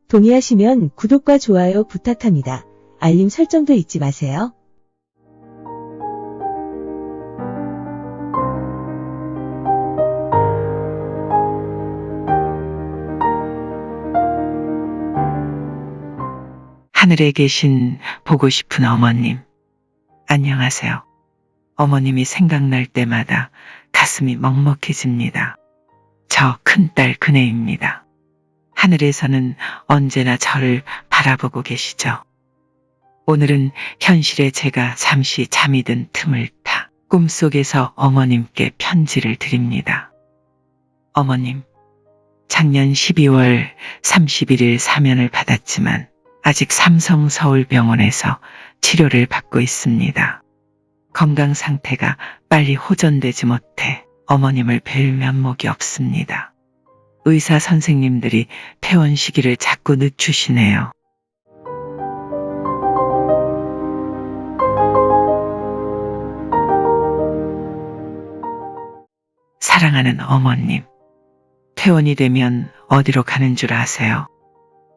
동의하시면 구독과 좋아요 부탁합니다. 알림 설정도 잊지 마세요. 하늘에 계신 보고 싶은 어머님, 안녕하세요. 어머님이 생각날 때마다 가슴이 먹먹해집니다. 저 큰딸 그네입니다. 하늘에서는 언제나 저를 바라보고 계시죠. 오늘은 현실에 제가 잠시 잠이 든 틈을 타 꿈속에서 어머님께 편지를 드립니다. 어머님, 작년 12월 31일 사면을 받았지만 아직 삼성 서울병원에서 치료를 받고 있습니다. 건강 상태가 빨리 호전되지 못해 어머님을 뵐 면목이 없습니다. 의사 선생님들이 퇴원 시기를 자꾸 늦추시네요. 사랑하는 어머님, 퇴원이 되면 어디로 가는 줄 아세요?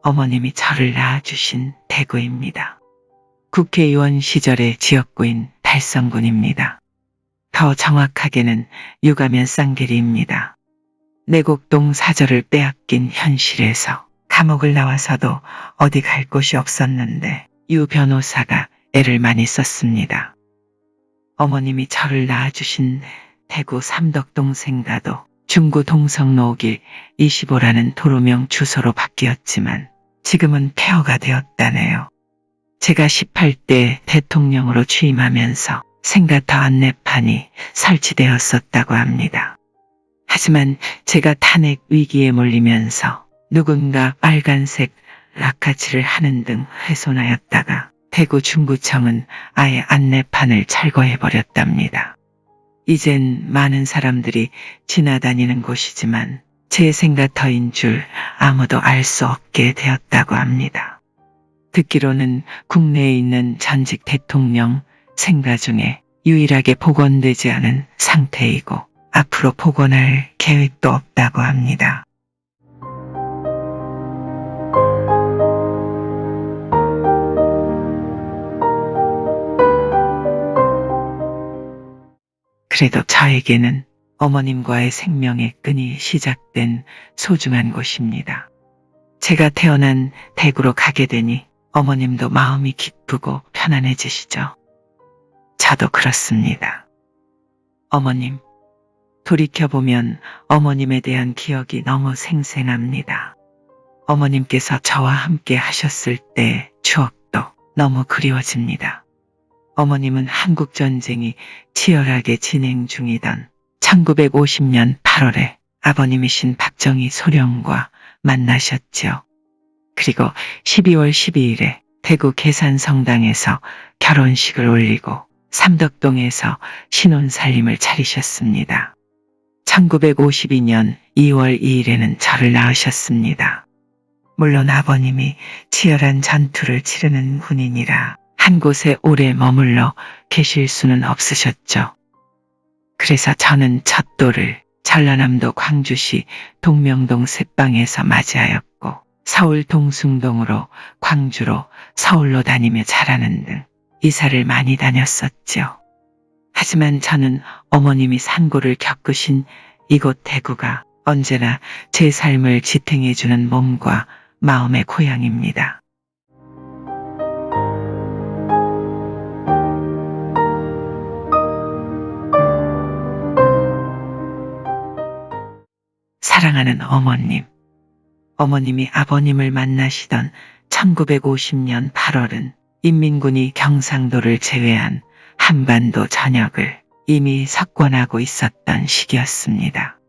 어머님이 저를 낳아주신 대구입니다. 국회의원 시절의 지역구인 달성군입니다. 더 정확하게는 유가면 쌍계리입니다. 내곡동 사저를 빼앗긴 현실에서 감옥을 나와서도 어디 갈 곳이 없었는데 유 변호사가 애를 많이 썼습니다. 어머님이 저를 낳아주신 대구 삼덕동 생가도 중구 동성로 5길 25라는 도로명 주소로 바뀌었지만 지금은 폐허가 되었다네요. 제가 18대 대통령으로 취임하면서 생가터 안내판이 설치되었었다고 합니다. 하지만 제가 탄핵 위기에 몰리면서 누군가 빨간색 라카치를 하는 등 훼손하였다가 대구 중구청은 아예 안내판을 철거해버렸답니다. 이젠 많은 사람들이 지나다니는 곳이지만 제 생가터인 줄 아무도 알 수 없게 되었다고 합니다. 듣기로는 국내에 있는 전직 대통령 생가 중에 유일하게 복원되지 않은 상태이고 앞으로 복원할 계획도 없다고 합니다. 그래도 저에게는 어머님과의 생명의 끈이 시작된 소중한 곳입니다. 제가 태어난 대구로 가게 되니 어머님도 마음이 기쁘고 편안해지시죠. 저도 그렇습니다. 어머님, 돌이켜보면 어머님에 대한 기억이 너무 생생합니다. 어머님께서 저와 함께 하셨을 때 추억도 너무 그리워집니다. 어머님은 한국전쟁이 치열하게 진행 중이던 1950년 8월에 아버님이신 박정희 소령과 만나셨죠. 그리고 12월 12일에 대구 계산성당에서 결혼식을 올리고 삼덕동에서 신혼살림을 차리셨습니다. 1952년 2월 2일에는 저를 낳으셨습니다. 물론 아버님이 치열한 전투를 치르는 군인이라 한 곳에 오래 머물러 계실 수는 없으셨죠. 그래서 저는 첫돌을 전라남도 광주시 동명동 셋방에서 맞이하였고 서울 동숭동으로 광주로 서울로 다니며 자라는 등 이사를 많이 다녔었죠. 하지만 저는 어머님이 산고를 겪으신 이곳 대구가 언제나 제 삶을 지탱해주는 몸과 마음의 고향입니다. 사랑하는 어머님, 어머님이 아버님을 만나시던 1950년 8월은 인민군이 경상도를 제외한 한반도 전역을 이미 석권하고 있었던 시기였습니다.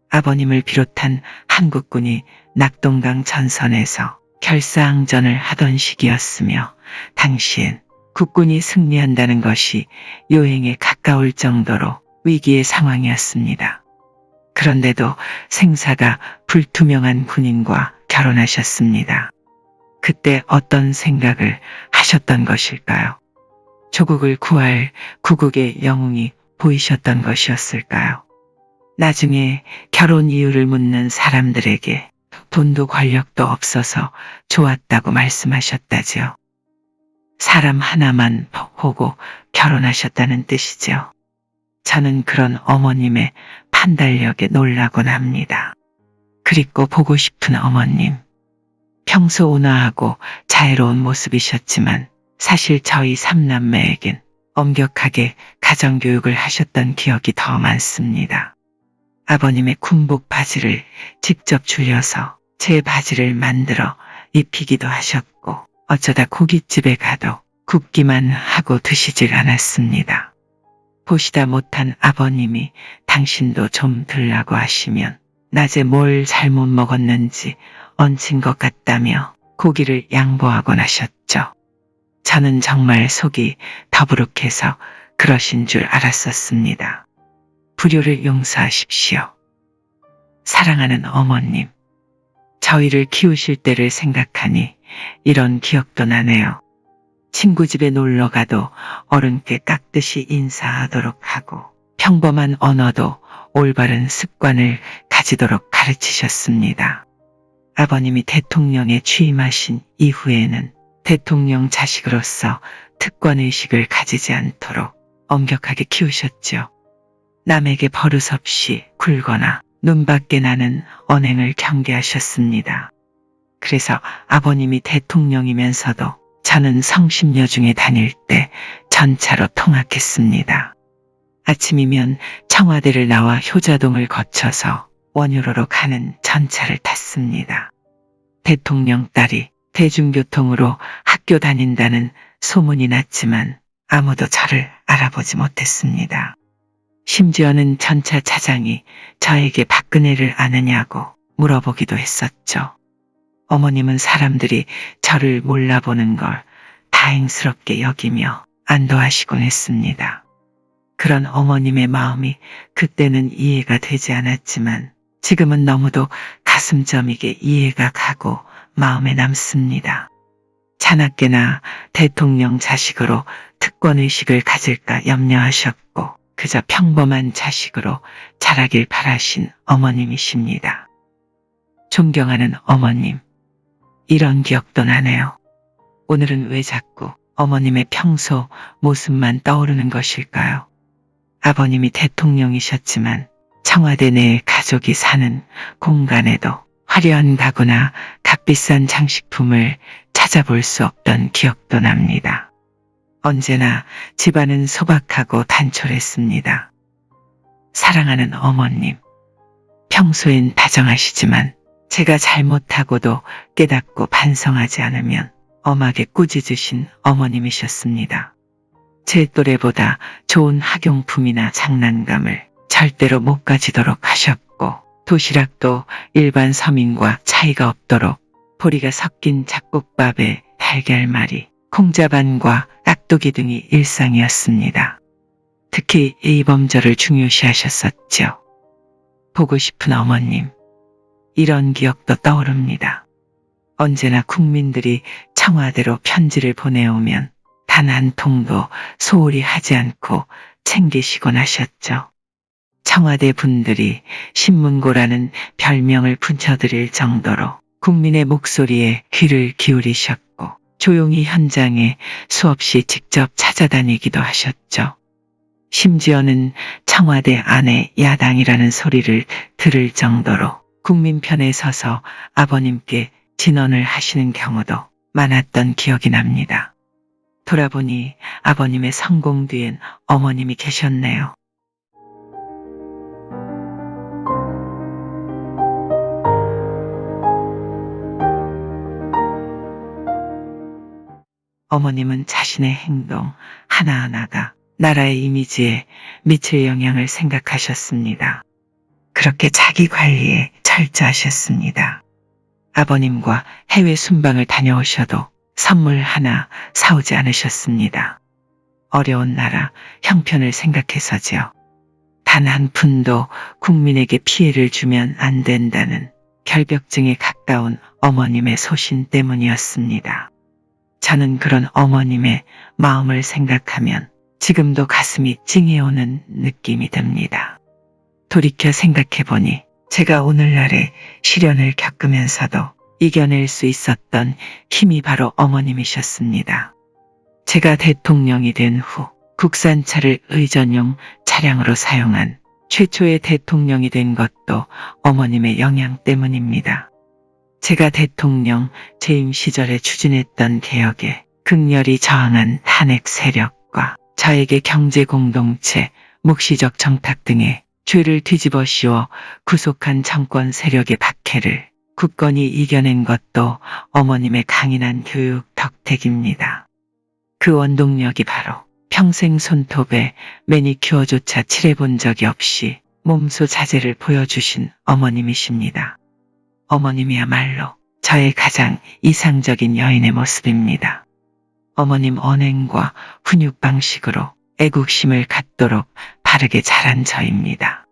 아버님을 비롯한 한국군이 낙동강 전선에서 결사항전을 하던 시기였으며 당시엔 국군이 승리한다는 것이 요행에 가까울 정도로 위기의 상황이었습니다. 그런데도 생사가 불투명한 군인과 결혼하셨습니다. 그때 어떤 생각을 하셨던 것일까요? 조국을 구할 구국의 영웅이 보이셨던 것이었을까요? 나중에 결혼 이유를 묻는 사람들에게 돈도 권력도 없어서 좋았다고 말씀하셨다지요. 사람 하나만 보고 결혼하셨다는 뜻이죠. 저는 그런 어머님의 판단력에 놀라곤 합니다. 그립고 보고 싶은 어머님. 평소 온화하고 자애로운 모습이셨지만 사실 저희 삼남매에겐 엄격하게 가정교육을 하셨던 기억이 더 많습니다. 아버님의 군복 바지를 직접 줄여서 제 바지를 만들어 입히기도 하셨고 어쩌다 고깃집에 가도 굽기만 하고 드시질 않았습니다. 보시다 못한 아버님이 당신도 좀 들라고 하시면 낮에 뭘 잘못 먹었는지 얹힌 것 같다며 고기를 양보하곤 하셨죠. 저는 정말 속이 더부룩해서 그러신 줄 알았었습니다. 불효를 용서하십시오. 사랑하는 어머님, 저희를 키우실 때를 생각하니 이런 기억도 나네요. 친구 집에 놀러 가도 어른께 깍듯이 인사하도록 하고 평범한 언어도 올바른 습관을 가지도록 가르치셨습니다. 아버님이 대통령에 취임하신 이후에는 대통령 자식으로서 특권의식을 가지지 않도록 엄격하게 키우셨죠. 남에게 버릇없이 굴거나 눈밖에 나는 언행을 경계하셨습니다. 그래서 아버님이 대통령이면서도 저는 성심여중에 다닐 때 전차로 통학했습니다. 아침이면 청와대를 나와 효자동을 거쳐서 원효로로 가는 전차를 탔습니다. 대통령 딸이 대중교통으로 학교 다닌다는 소문이 났지만 아무도 저를 알아보지 못했습니다. 심지어는 전차 차장이 저에게 박근혜를 아느냐고 물어보기도 했었죠. 어머님은 사람들이 저를 몰라보는 걸 다행스럽게 여기며 안도하시곤 했습니다. 그런 어머님의 마음이 그때는 이해가 되지 않았지만 지금은 너무도 가슴 저미게 이해가 가고 마음에 남습니다. 자나깨나 대통령 자식으로 특권의식을 가질까 염려하셨고 그저 평범한 자식으로 자라길 바라신 어머님이십니다. 존경하는 어머님, 이런 기억도 나네요. 오늘은 왜 자꾸 어머님의 평소 모습만 떠오르는 것일까요? 아버님이 대통령이셨지만 청와대 내 가족이 사는 공간에도 화려한 가구나 값비싼 장식품을 찾아볼 수 없던 기억도 납니다. 언제나 집안은 소박하고 단촐했습니다. 사랑하는 어머님, 평소엔 다정하시지만 제가 잘못하고도 깨닫고 반성하지 않으면 엄하게 꾸짖으신 어머님이셨습니다. 제 또래보다 좋은 학용품이나 장난감을 절대로 못 가지도록 하셨고 도시락도 일반 서민과 차이가 없도록 보리가 섞인 잡곡밥에 달걀말이, 콩자반과 깍두기 등이 일상이었습니다. 특히 이범절을 중요시하셨었죠. 보고 싶은 어머님, 이런 기억도 떠오릅니다. 언제나 국민들이 청와대로 편지를 보내오면 단 한 통도 소홀히 하지 않고 챙기시곤 하셨죠. 청와대 분들이 신문고라는 별명을 붙여드릴 정도로 국민의 목소리에 귀를 기울이셨고 조용히 현장에 수없이 직접 찾아다니기도 하셨죠. 심지어는 청와대 안에 야당이라는 소리를 들을 정도로 국민 편에 서서 아버님께 진언을 하시는 경우도 많았던 기억이 납니다. 돌아보니 아버님의 성공 뒤엔 어머님이 계셨네요. 어머님은 자신의 행동 하나하나가 나라의 이미지에 미칠 영향을 생각하셨습니다. 그렇게 자기 관리에 철저하셨습니다. 아버님과 해외 순방을 다녀오셔도 선물 하나 사오지 않으셨습니다. 어려운 나라 형편을 생각해서지요. 단 한 푼도 국민에게 피해를 주면 안 된다는 결벽증에 가까운 어머님의 소신 때문이었습니다. 저는 그런 어머님의 마음을 생각하면 지금도 가슴이 찡해오는 느낌이 듭니다. 돌이켜 생각해보니 제가 오늘날의 시련을 겪으면서도 이겨낼 수 있었던 힘이 바로 어머님이셨습니다. 제가 대통령이 된 후 국산차를 의전용 차량으로 사용한 최초의 대통령이 된 것도 어머님의 영향 때문입니다. 제가 대통령 재임 시절에 추진했던 개혁에 극렬히 저항한 탄핵 세력과 저에게 경제공동체, 묵시적 정탁 등의 죄를 뒤집어 씌워 구속한 정권 세력의 박해를 굳건히 이겨낸 것도 어머님의 강인한 교육 덕택입니다. 그 원동력이 바로 평생 손톱에 매니큐어조차 칠해본 적이 없이 몸소 자제를 보여주신 어머님이십니다. 어머님이야말로 저의 가장 이상적인 여인의 모습입니다. 어머님 언행과 훈육 방식으로 애국심을 갖도록 바르게 자란 저입니다.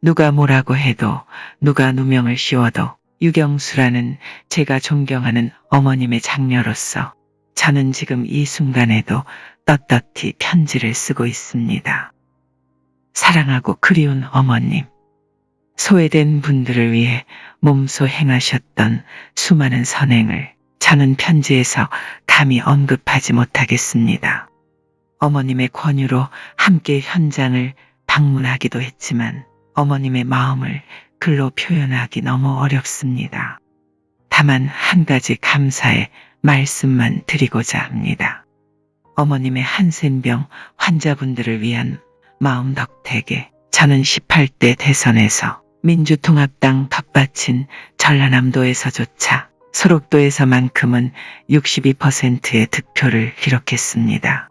누가 뭐라고 해도 누가 누명을 씌워도 유경수라는 제가 존경하는 어머님의 장녀로서 저는 지금 이 순간에도 떳떳히 편지를 쓰고 있습니다. 사랑하고 그리운 어머님, 소외된 분들을 위해 몸소 행하셨던 수많은 선행을 저는 편지에서 감히 언급하지 못하겠습니다. 어머님의 권유로 함께 현장을 방문하기도 했지만 어머님의 마음을 글로 표현하기 너무 어렵습니다. 다만 한 가지 감사의 말씀만 드리고자 합니다. 어머님의 한센병 환자분들을 위한 마음 덕택에 저는 18대 대선에서 민주통합당 텃밭인 전라남도에서조차 소록도에서만큼은 62%의 득표를 기록했습니다.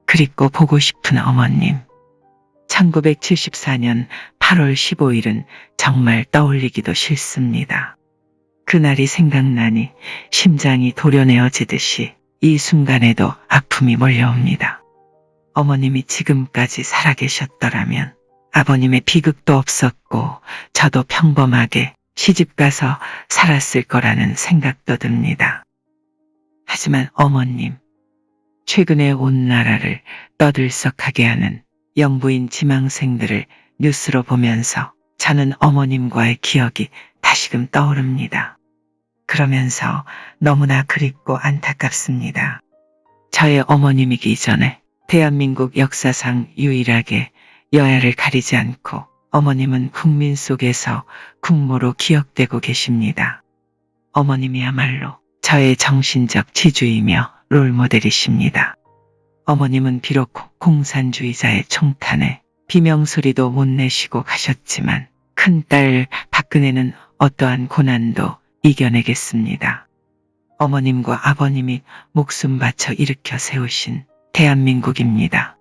그립고 보고 싶은 어머님. 1974년 8월 15일은 정말 떠올리기도 싫습니다. 그날이 생각나니 심장이 도려내어지듯이 이 순간에도 아픔이 몰려옵니다. 어머님이 지금까지 살아계셨더라면 아버님의 비극도 없었고 저도 평범하게 시집가서 살았을 거라는 생각도 듭니다. 하지만 어머님, 최근에 온 나라를 떠들썩하게 하는 영부인 지망생들을 뉴스로 보면서 저는 어머님과의 기억이 다시금 떠오릅니다. 그러면서 너무나 그립고 안타깝습니다. 저의 어머님이기 전에 대한민국 역사상 유일하게 여야를 가리지 않고 어머님은 국민 속에서 국모로 기억되고 계십니다. 어머님이야말로 저의 정신적 지주이며 롤모델이십니다. 어머님은 비록 공산주의자의 총탄에 비명소리도 못 내시고 가셨지만 큰딸 박근혜는 어떠한 고난도 이겨내겠습니다. 어머님과 아버님이 목숨 바쳐 일으켜 세우신 대한민국입니다.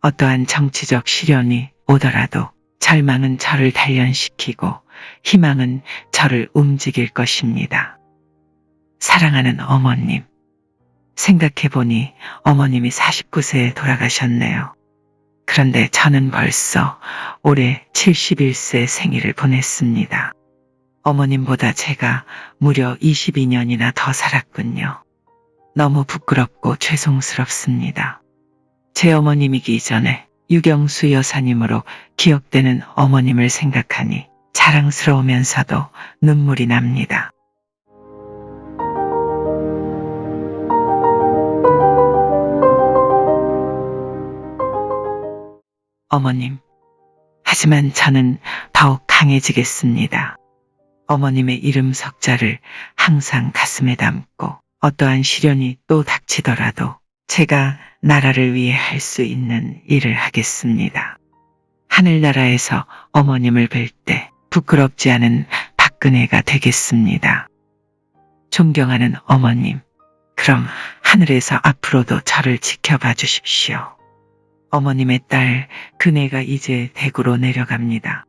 어떠한 정치적 시련이 오더라도 절망은 저를 단련시키고 희망은 저를 움직일 것입니다. 사랑하는 어머님, 생각해보니 어머님이 49세에 돌아가셨네요. 그런데 저는 벌써 올해 71세 생일을 보냈습니다. 어머님보다 제가 무려 22년이나 더 살았군요. 너무 부끄럽고 죄송스럽습니다. 제 어머님이기 이전에 유경수 여사님으로 기억되는 어머님을 생각하니 자랑스러우면서도 눈물이 납니다. 어머님, 하지만 저는 더욱 강해지겠습니다. 어머님의 이름 석자를 항상 가슴에 담고 어떠한 시련이 또 닥치더라도 제가 나라를 위해 할 수 있는 일을 하겠습니다. 하늘나라에서 어머님을 뵐 때 부끄럽지 않은 박근혜가 되겠습니다. 존경하는 어머님, 그럼 하늘에서 앞으로도 저를 지켜봐 주십시오. 어머님의 딸 근혜가 이제 대구로 내려갑니다.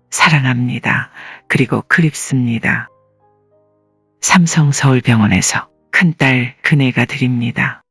사랑합니다. 그리고 그립습니다. 삼성서울병원에서 큰딸 근혜가 드립니다.